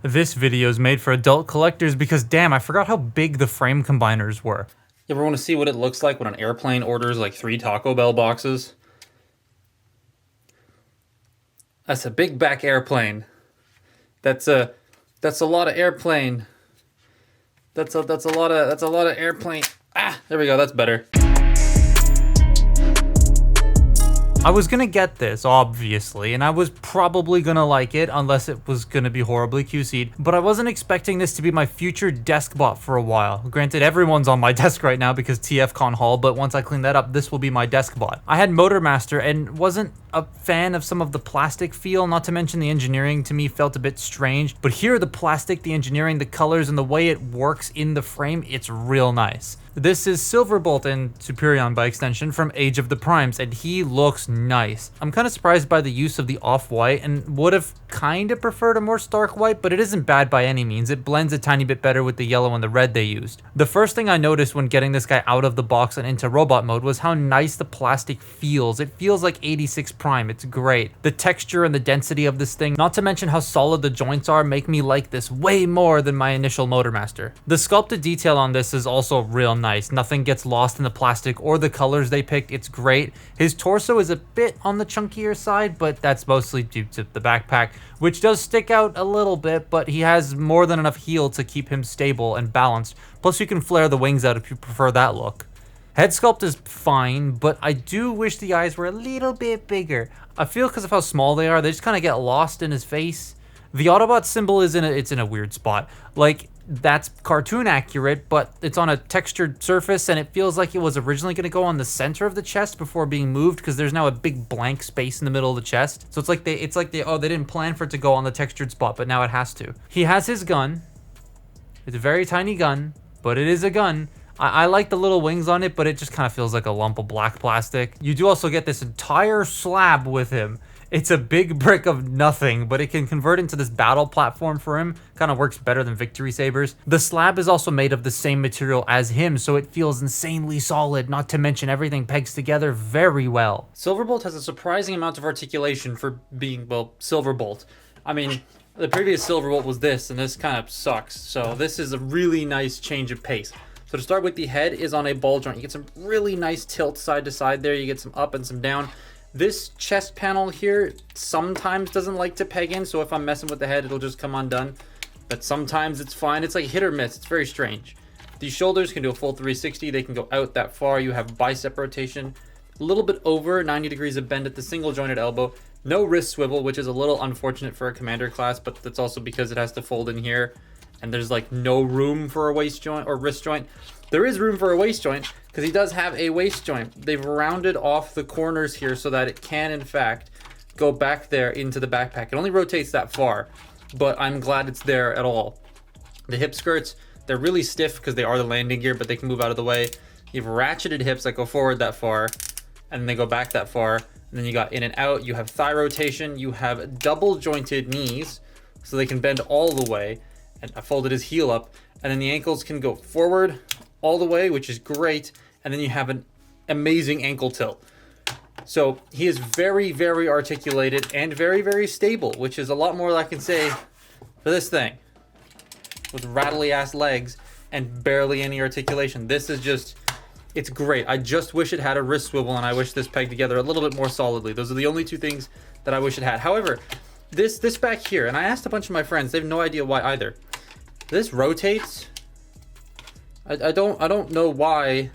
This video is made for adult collectors because damn, I forgot how big the frame combiners were. You ever want to see what it looks like when an airplane orders like 3 Taco Bell boxes? That's a big back airplane. That's a lot of airplane. That's a lot of airplane. Ah, there we go. That's better. I was gonna get this, obviously, and I was probably gonna like it unless it was gonna be horribly QC'd, but I wasn't expecting this to be my future desk bot for a while. Granted, everyone's on my desk right now because TFCon haul, but once I clean that up, this will be my desk bot. I had Motormaster and wasn't a fan of some of the plastic feel, not to mention the engineering to me felt a bit strange, but here the plastic, the engineering, the colors, and the way it works in the frame, it's real nice. This is Silverbolt and Superion by extension from Age of the Primes, and he looks nice. I'm kind of surprised by the use of the off-white and would have kind of preferred a more stark white, but it isn't bad by any means. It blends a tiny bit better with the yellow and the red they used. The first thing I noticed when getting this guy out of the box and into robot mode was how nice the plastic feels. It feels like 86 Prime, it's great. The texture and the density of this thing, not to mention how solid the joints are, make me like this way more than my initial Motormaster. The sculpted detail on this is also real nice. Nothing gets lost in the plastic or the colors they picked, it's great. His torso is a bit on the chunkier side, but that's mostly due to the backpack, which does stick out a little bit, but he has more than enough heel to keep him stable and balanced. Plus you can flare the wings out if you prefer that look. Head sculpt is fine, but I do wish the eyes were a little bit bigger. I feel because of how small they are, they just kind of get lost in his face. The Autobot symbol is in a weird spot. Like, that's cartoon accurate, but it's on a textured surface and it feels like it was originally going to go on the center of the chest before being moved because there's now a big blank space in the middle of the chest. So it's like they didn't plan for it to go on the textured spot, but now it has to. He has his gun. It's a very tiny gun, but it is a gun. I like the little wings on it, but it just kind of feels like a lump of black plastic. You do also get this entire slab with him. It's a big brick of nothing, but it can convert into this battle platform for him. Kind of works better than Victory Sabers. The slab is also made of the same material as him, so it feels insanely solid, not to mention everything pegs together very well. Silverbolt has a surprising amount of articulation for being, well, Silverbolt. I mean, the previous Silverbolt was this, and this kind of sucks. So this is a really nice change of pace. So to start with, the head is on a ball joint. You get some really nice tilt side to side there. You get some up and some down. This chest panel here sometimes doesn't like to peg in, so if I'm messing with the head, it'll just come undone. But sometimes it's fine. It's like hit or miss. It's very strange. These shoulders can do a full 360. They can go out that far. You have bicep rotation. A little bit over 90 degrees of bend at the single jointed elbow. No wrist swivel, which is a little unfortunate for a commander class, but that's also because it has to fold in here. And there's like no room for a waist joint or wrist joint. There is room for a waist joint because he does have a waist joint. They've rounded off the corners here so that it can in fact go back there into the backpack. It only rotates that far, but I'm glad it's there at all. The hip skirts, they're really stiff because they are the landing gear, but they can move out of the way. You have ratcheted hips that go forward that far and then they go back that far. And then you got in and out. You have thigh rotation. You have double jointed knees so they can bend all the way. And I folded his heel up, and then the ankles can go forward all the way, which is great. And then you have an amazing ankle tilt. So he is very, very articulated and very, very stable, which is a lot more than I can say for this thing. With rattly ass legs and barely any articulation. This is just, it's great. I just wish it had a wrist swivel, and I wish this pegged together a little bit more solidly. Those are the only two things that I wish it had. However, this back here, and I asked a bunch of my friends, they have no idea why either. This rotates. I don't know why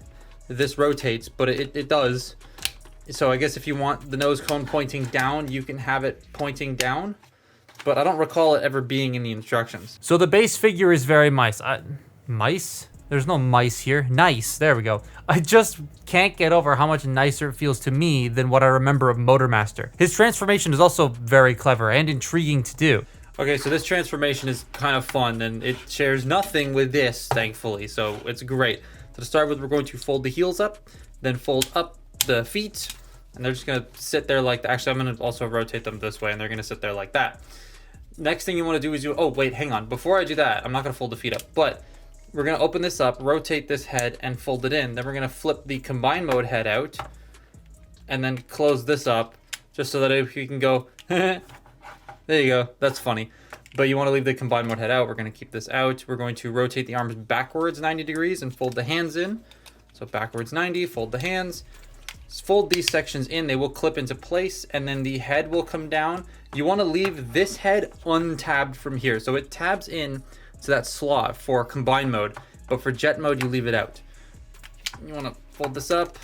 this rotates, but it does. So I guess if you want the nose cone pointing down, you can have it pointing down. But I don't recall it ever being in the instructions. So the base figure is very nice. Mice? There's no mice here. Nice, there we go. I just can't get over how much nicer it feels to me than what I remember of Motormaster. His transformation is also very clever and intriguing to do. Okay, so this transformation is kind of fun, and it shares nothing with this, thankfully, so it's great. So to start with, we're going to fold the heels up, then fold up the feet, and they're just going to sit there like that. Actually, I'm going to also rotate them this way, and they're going to sit there like that. Next thing you want to do is oh, wait, hang on. Before I do that, I'm not going to fold the feet up, but we're going to open this up, rotate this head, and fold it in. Then we're going to flip the combine mode head out, and then close this up, just so that you can go, there you go, that's funny. but you want to leave the combined mode head out. We're going to keep this out. We're going to rotate the arms backwards 90 degrees and fold the hands in. So backwards 90, fold the hands. Fold these sections in, they will clip into place, and then the head will come down. You want to leave this head untabbed from here. So it tabs in to that slot for combined mode, but for jet mode, you leave it out. You want to fold this up,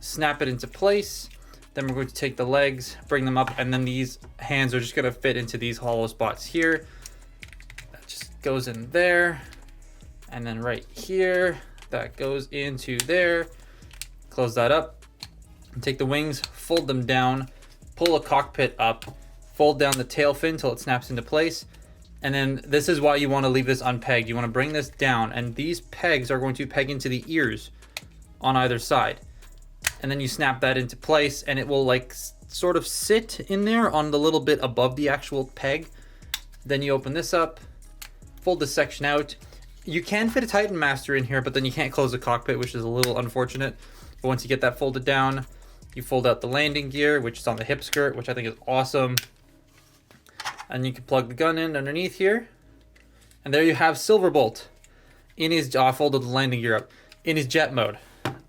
snap it into place. Then we're going to take the legs, bring them up, and then these hands are just going to fit into these hollow spots here. That just goes in there. And then right here, that goes into there. Close that up. Take the wings, fold them down, pull a cockpit up, fold down the tail fin till it snaps into place. And then this is why you want to leave this unpegged. You want to bring this down, and these pegs are going to peg into the ears on either side. And then you snap that into place, and it will like sort of sit in there on the little bit above the actual peg. Then you open this up, fold this section out. You can fit a Titan Master in here, but then you can't close the cockpit, which is a little unfortunate. But once you get that folded down, you fold out the landing gear, which is on the hip skirt, which I think is awesome. And you can plug the gun in underneath here. And there you have Silverbolt in his, I folded the landing gear up, in his jet mode.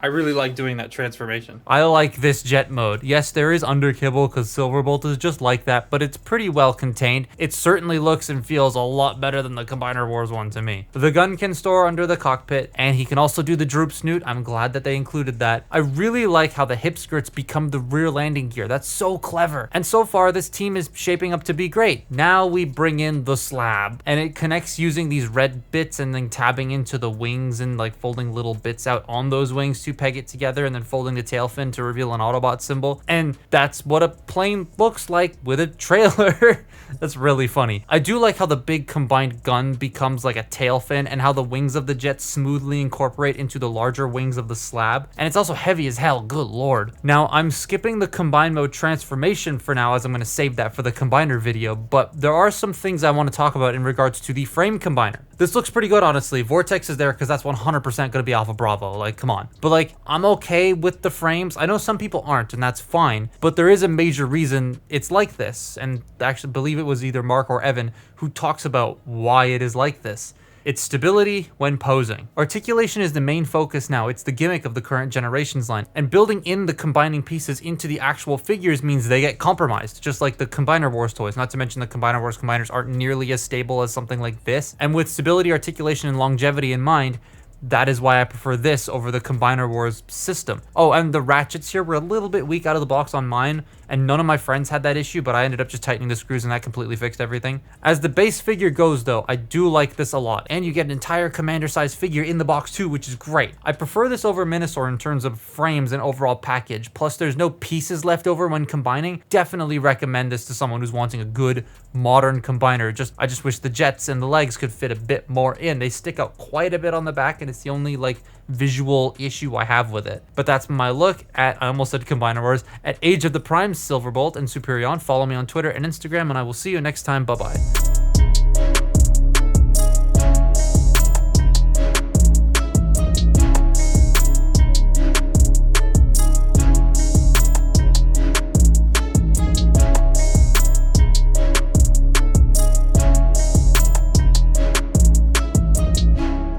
I really like doing that transformation. I like this jet mode. Yes, there is underkibble because Silverbolt is just like that, but it's pretty well contained. It certainly looks and feels a lot better than the Combiner Wars one to me. The gun can store under the cockpit, and he can also do the droop snoot. I'm glad that they included that. I really like how the hip skirts become the rear landing gear. That's so clever. And so far, this team is shaping up to be great. Now we bring in the slab, and it connects using these red bits and then tabbing into the wings and like folding little bits out on those wings to peg it together, and then folding the tail fin to reveal an Autobot symbol. And that's what a plane looks like with a trailer. That's really funny. I do like how the big combined gun becomes like a tail fin, and how the wings of the jet smoothly incorporate into the larger wings of the slab. And it's also heavy as hell, good lord. Now I'm skipping the combined mode transformation for now, as I'm going to save that for the combiner video, but there are some things I want to talk about in regards to the frame combiner. This looks pretty good, honestly. Vortex is there because that's 100% going to be Alpha Bravo, like come on. But like, I'm okay with the frames. I know some people aren't, and that's fine, but there is a major reason it's like this, and I actually believe it was either Mark or Evan who talks about why it is like this. It's stability when posing. Articulation is the main focus now. It's the gimmick of the current generations line, and building in the combining pieces into the actual figures means they get compromised, just like the Combiner Wars toys. Not to mention the Combiner Wars combiners aren't nearly as stable as something like this, and with stability, articulation, and longevity in mind, that is why I prefer this over the Combiner Wars system. Oh, and the ratchets here were a little bit weak out of the box on mine, and none of my friends had that issue, but I ended up just tightening the screws and that completely fixed everything. As the base figure goes though, I do like this a lot, and you get an entire commander size figure in the box too, which is great. I prefer this over Minosaur in terms of frames and overall package, plus there's no pieces left over when combining. Definitely recommend this to someone who's wanting a good modern combiner. I just wish the jets and the legs could fit a bit more in. They stick out quite a bit on the back, and it's the only like visual issue I have with it. But that's my look at, I almost said Combiner Wars, at Age of the Primes Silverbolt and Superion. Follow me on Twitter and Instagram, and I will see you next time. Bye bye.